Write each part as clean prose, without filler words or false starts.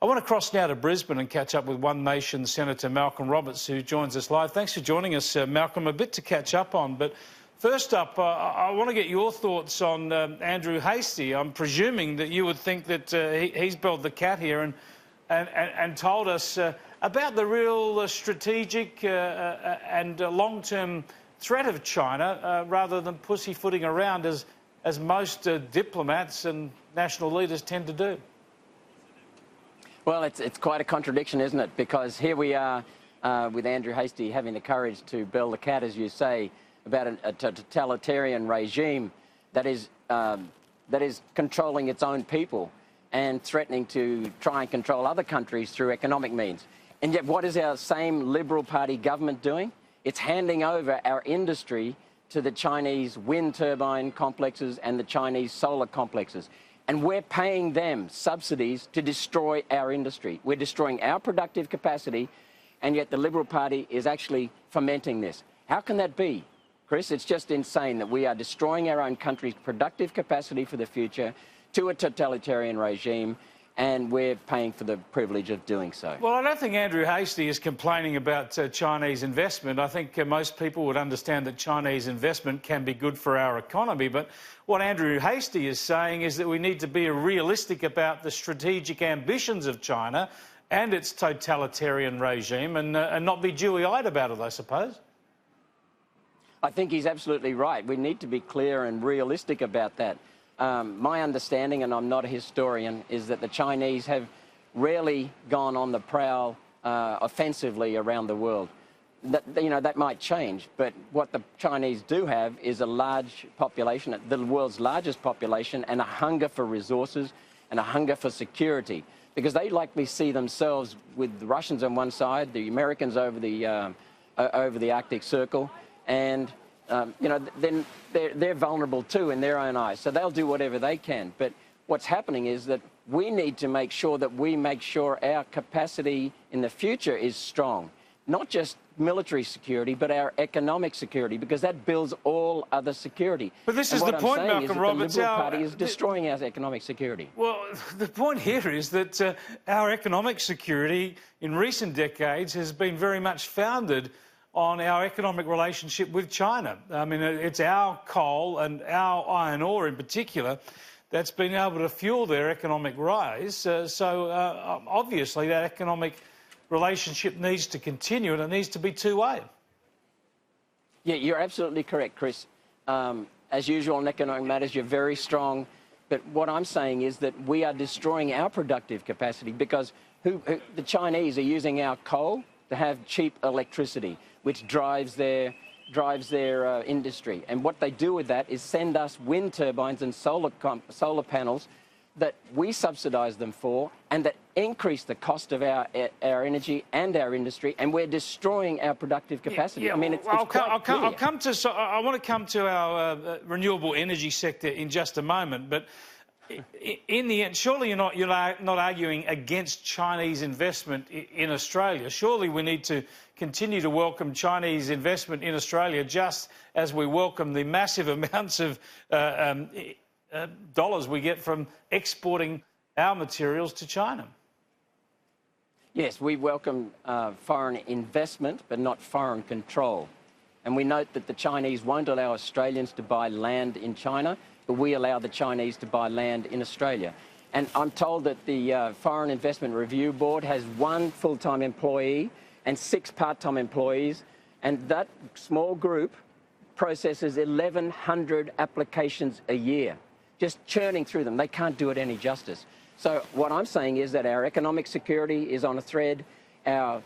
I want to cross now to Brisbane and catch up with One Nation Senator Malcolm Roberts, who joins us live. Thanks for joining us, Malcolm. A bit to catch up on, but first up, I want to get your thoughts on Andrew Hastie. I'm presuming that you would think that he's belled the cat here and told us about the real strategic and long-term threat of China, rather than pussyfooting around as most diplomats and national leaders tend to do. Well, it's quite a contradiction, isn't it? Because here we are with Andrew Hastie having the courage to bell the cat, as you say, about a totalitarian regime that is controlling its own people and threatening to try and control other countries through economic means. And yet what is our same Liberal Party government doing? It's handing over our industry to the Chinese wind turbine complexes and the Chinese solar complexes. And we're paying them subsidies to destroy our industry. We're destroying our productive capacity, and yet the Liberal Party is actually fomenting this. How can that be, Chris? It's just insane that we are destroying our own country's productive capacity for the future to a totalitarian regime, and we're paying for the privilege of doing so. Well, I don't think Andrew Hastie is complaining about Chinese investment. I think most people would understand that Chinese investment can be good for our economy. But what Andrew Hastie is saying is that we need to be realistic about the strategic ambitions of China and its totalitarian regime and not be dewy-eyed about it, I suppose. I think he's absolutely right. We need to be clear and realistic about that. My understanding, and I'm not a historian, is that the Chinese have rarely gone on the prowl offensively around the world. That might change, but what the Chinese do have is a large population, the world's largest population, and a hunger for resources and a hunger for security, because they likely see themselves with the Russians on one side, the Americans over the Arctic Circle, and then they're vulnerable too in their own eyes. So they'll do whatever they can. But what's happening is that we need to make sure that we make sure our capacity in the future is strong. Not just military security, but our economic security, because that builds all other security. But this is the point, Malcolm Roberts. The Liberal Party is destroying our economic security. Well, the point here is that our economic security in recent decades has been very much founded on our economic relationship with China. I mean, it's our coal and our iron ore in particular that's been able to fuel their economic rise. Obviously that economic relationship needs to continue, and it needs to be two-way. Yeah, you're absolutely correct, Chris. As usual on economic matters, you're very strong. But what I'm saying is that we are destroying our productive capacity, because the Chinese are using our coal to have cheap electricity, which drives their industry. And what they do with that is send us wind turbines and solar panels that we subsidise them for, and that increase the cost of our energy and our industry, and we're destroying our productive capacity. Yeah, I mean, I want to come to our renewable energy sector in just a moment, but in the end, surely you're not arguing against Chinese investment in Australia. Surely we need to continue to welcome Chinese investment in Australia, just as we welcome the massive amounts of dollars we get from exporting our materials to China. Yes, we welcome foreign investment, but not foreign control. And we note that the Chinese won't allow Australians to buy land in China, but we allow the Chinese to buy land in Australia. And I'm told that the Foreign Investment Review Board has 1 full-time employee and 6 part-time employees, and that small group processes 1,100 applications a year, just churning through them. They can't do it any justice. So what I'm saying is that our economic security is on a thread, our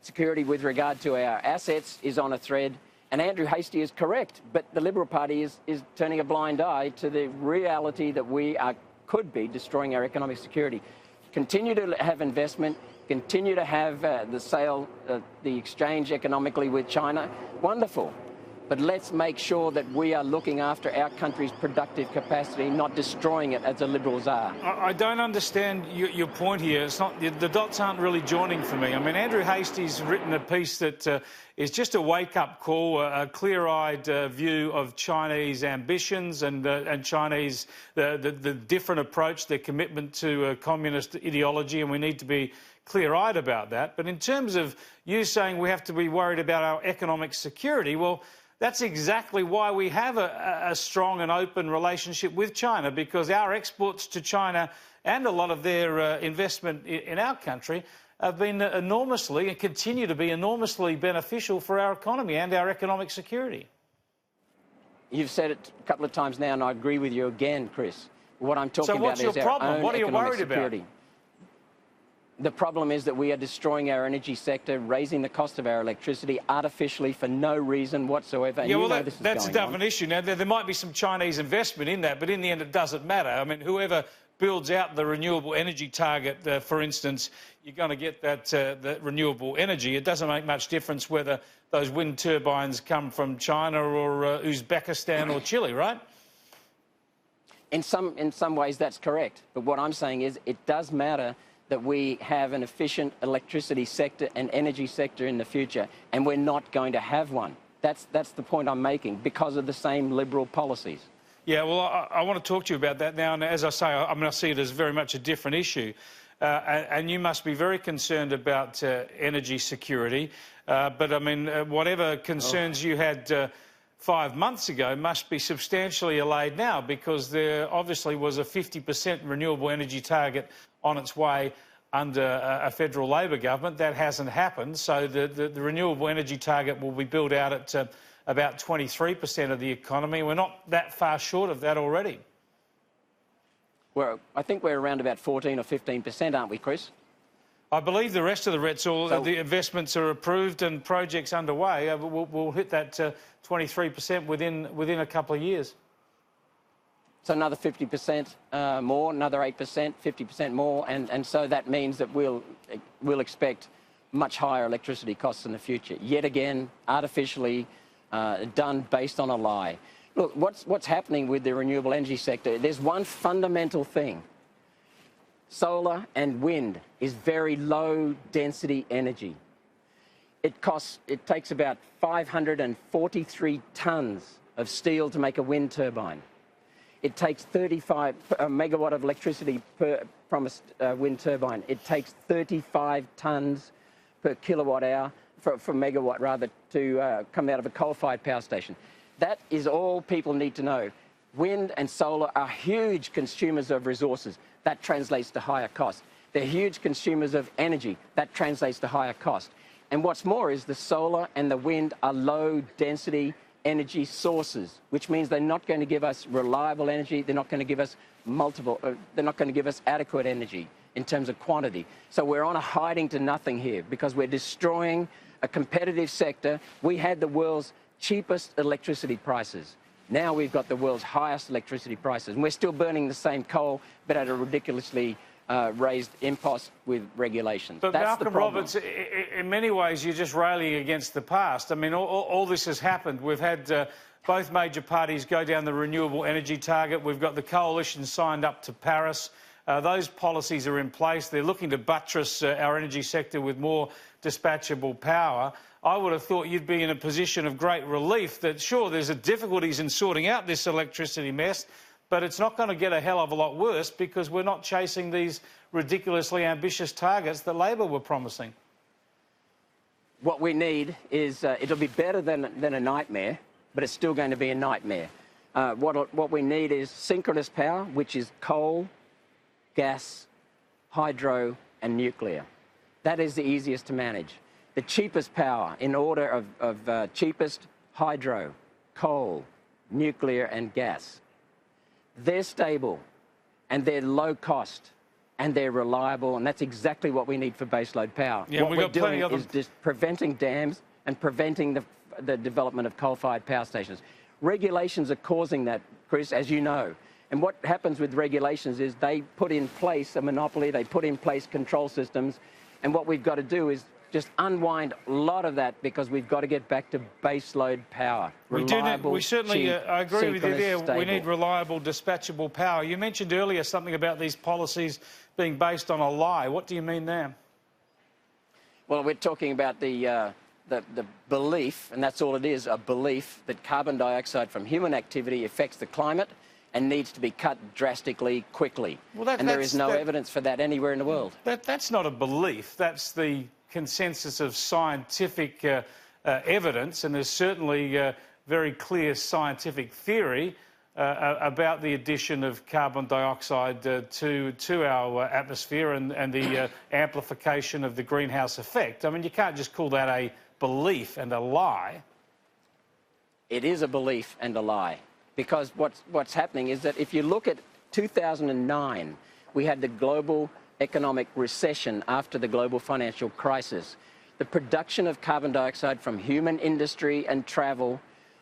security with regard to our assets is on a thread, and Andrew Hastie is correct, but the Liberal Party is turning a blind eye to the reality that we could be destroying our economic security. Continue to have investment, continue to have the exchange economically with China, wonderful. But let's make sure that we are looking after our country's productive capacity, not destroying it as the Liberals are. I don't understand your point here. It's not, the dots aren't really joining for me. I mean, Andrew Hastie's written a piece that is just a wake-up call, a clear-eyed view of Chinese ambitions and Chinese, the different approach, their commitment to communist ideology, and we need to be clear-eyed about that. But in terms of you saying we have to be worried about our economic security, well, that's exactly why we have a strong and open relationship with China, because our exports to China and a lot of their investment in our country have been enormously and continue to be enormously beneficial for our economy and our economic security. You've said it a couple of times now, and I agree with you again, Chris. What I'm talking about is our own What are you economic worried security. about? The problem is that we are destroying our energy sector, raising the cost of our electricity artificially for no reason whatsoever. And yeah, well, that's a different issue. Now, there might be some Chinese investment in that, but in the end, it doesn't matter. I mean, whoever builds out the renewable energy target, for instance, you're going to get that renewable energy. It doesn't make much difference whether those wind turbines come from China or Uzbekistan or Chile, right? In some ways, that's correct. But what I'm saying is it does matter that we have an efficient electricity sector and energy sector in the future, and we're not going to have one. That's the point I'm making, because of the same Liberal policies. Yeah, well, I want to talk to you about that now, and as I say, I see it as very much a different issue. And you must be very concerned about energy security. But, I mean, whatever concerns you had 5 months ago must be substantially allayed now, because there obviously was a 50% renewable energy target on its way under a federal Labor government. That hasn't happened, so the renewable energy target will be built out at about 23% of the economy. We're not that far short of that already. Well, I think we're around about 14 or 15%, aren't we, Chris? I believe the rest of the rest, the investments are approved and projects underway. We'll hit that 23% within a couple of years. So another 50% more, another 8%, 50% more, and so that means that we'll expect much higher electricity costs in the future. Yet again, artificially done based on a lie. Look, what's happening with the renewable energy sector? There's one fundamental thing. Solar and wind is very low density energy. It takes about 543 tonnes of steel to make a wind turbine. It takes 35 megawatt of electricity from a wind turbine. It takes 35 tonnes per kilowatt hour, for megawatt rather, to come out of a coal-fired power station. That is all people need to know. Wind and solar are huge consumers of resources. That translates to higher cost. They're huge consumers of energy. That translates to higher cost. And what's more is the solar and the wind are low-density energy sources, which means they're not going to give us reliable energy. They're not going to give us they're not going to give us adequate energy in terms of quantity. So we're on a hiding to nothing here, because we're destroying a competitive sector. We had the world's cheapest electricity prices. Now we've got the world's highest electricity prices, and we're still burning the same coal, but at a ridiculously raised impost with regulations. But that's Malcolm the problem. Roberts, in many ways, you're just railing against the past. I mean, all this has happened. We've had both major parties go down the renewable energy target. We've got the coalition signed up to Paris. Those policies are in place. They're looking to buttress our energy sector with more dispatchable power. I would have thought you'd be in a position of great relief that, sure, there's difficulties in sorting out this electricity mess, but it's not going to get a hell of a lot worse, because we're not chasing these ridiculously ambitious targets that Labor were promising. What we need is, it'll be better than a nightmare, but it's still going to be a nightmare. What we need is synchronous power, which is coal, gas, hydro and nuclear. That is the easiest to manage. The cheapest power, in order of cheapest, hydro, coal, nuclear and gas. They're stable and they're low cost and they're reliable, and that's exactly what we need for baseload power. Yeah, what we're doing is just preventing dams and preventing the development of coal-fired power stations. Regulations are causing that, Chris, as you know. And what happens with regulations is they put in place a monopoly, they put in place control systems, and what we've got to do is just unwind a lot of that, because we've got to get back to baseload power. Reliable, we certainly, cheap, I agree with you there. stable. We need reliable, dispatchable power. You mentioned earlier something about these policies being based on a lie. What do you mean there? Well, we're talking about the belief, and that's all it is, a belief that carbon dioxide from human activity affects the climate and needs to be cut drastically, quickly. Well, and there is no evidence for that anywhere in the world. That's not a belief. That's the consensus of scientific evidence, and there's certainly very clear scientific theory about the addition of carbon dioxide to our atmosphere and the amplification of the greenhouse effect. I mean, you can't just call that a belief and a lie. It is a belief and a lie, because what's happening is that if you look at 2009, we had the global economic recession after the global financial crisis. The production of carbon dioxide from human industry and travel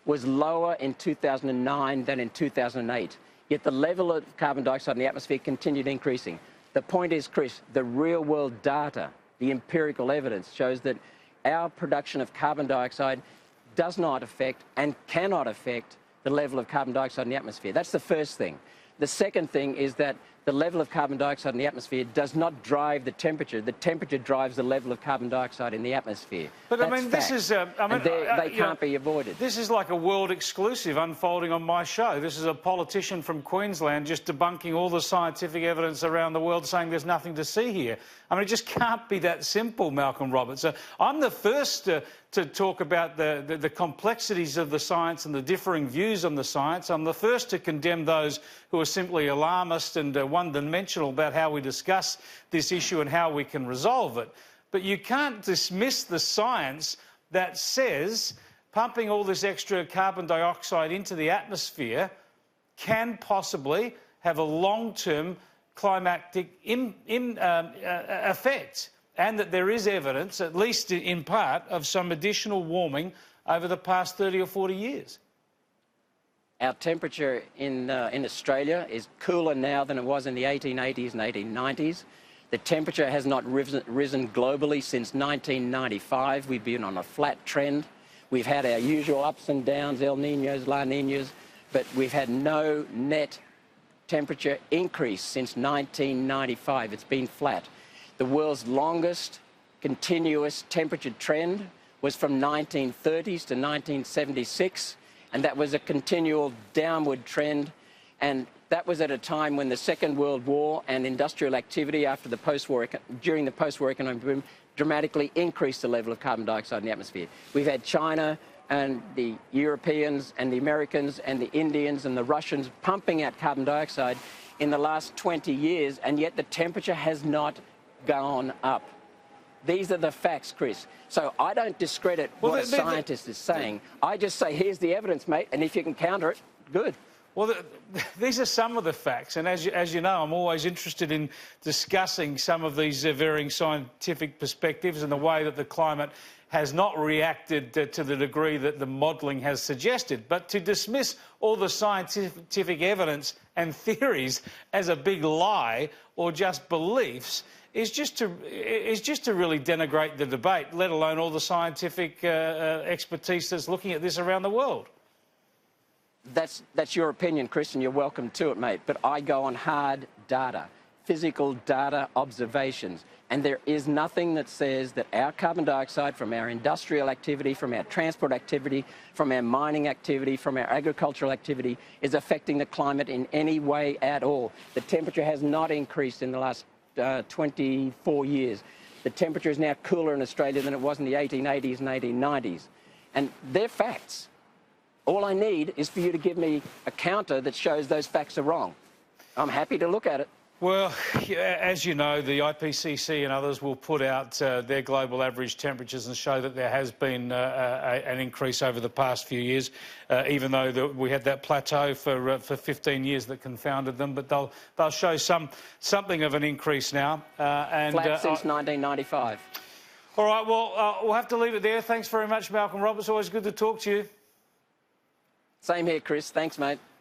was lower in 2009 than in 2008. Yet the level of carbon dioxide in the atmosphere continued increasing. The point is, Chris, the real-world data, the empirical evidence shows that our production of carbon dioxide does not affect and cannot affect the level of carbon dioxide in the atmosphere. That's the first thing. The second thing is that the level of carbon dioxide in the atmosphere does not drive the temperature. The temperature drives the level of carbon dioxide in the atmosphere. But that's I mean, fact. this is, they can't be avoided. This is like a world exclusive unfolding on my show. This is a politician from Queensland just debunking all the scientific evidence around the world, saying there's nothing to see here. I mean, it just can't be that simple, Malcolm Roberts. I'm the first to talk about the complexities of the science and the differing views on the science. I'm the first to condemn those who are simply alarmist and one-dimensional about how we discuss this issue and how we can resolve it. But you can't dismiss the science that says pumping all this extra carbon dioxide into the atmosphere can possibly have a long-term climatic effect, and that there is evidence, at least in part, of some additional warming over the past 30 or 40 years. Our temperature in Australia is cooler now than it was in the 1880s and 1890s. The temperature has not risen globally since 1995. We've been on a flat trend. We've had our usual ups and downs, El Niños, La Niñas, but we've had no net temperature increase since 1995. It's been flat. The world's longest continuous temperature trend was from 1930s to 1976, and that was a continual downward trend, and that was at a time when the Second World War and industrial activity during the post-war economic boom dramatically increased the level of carbon dioxide in the atmosphere. We've had China and the Europeans and the Americans and the Indians and the Russians pumping out carbon dioxide in the last 20 years, and yet the temperature has not gone up. These are the facts, Chris. So I don't discredit what a scientist is saying. I just say, here's the evidence, mate, and if you can counter it, good. Well, these are some of the facts, and as you know, I'm always interested in discussing some of these varying scientific perspectives and the way that the climate has not reacted to the degree that the modelling has suggested. But to dismiss all the scientific evidence and theories as a big lie or just beliefs is just to really denigrate the debate, let alone all the scientific expertise that's looking at this around the world. That's your opinion, Chris, and you're welcome to it, mate. But I go on hard data, physical data, observations. And there is nothing that says that our carbon dioxide from our industrial activity, from our transport activity, from our mining activity, from our agricultural activity is affecting the climate in any way at all. The temperature has not increased in the last 24 years. The temperature is now cooler in Australia than it was in the 1880s and 1890s. And they're facts. All I need is for you to give me a counter that shows those facts are wrong. I'm happy to look at it. Well, as you know, the IPCC and others will put out their global average temperatures and show that there has been an increase over the past few years, even though we had that plateau for 15 years that confounded them. But they'll show something of an increase now. Flat since 1995. All right, well, we'll have to leave it there. Thanks very much, Malcolm Roberts. Always good to talk to you. Same here, Chris. Thanks, mate.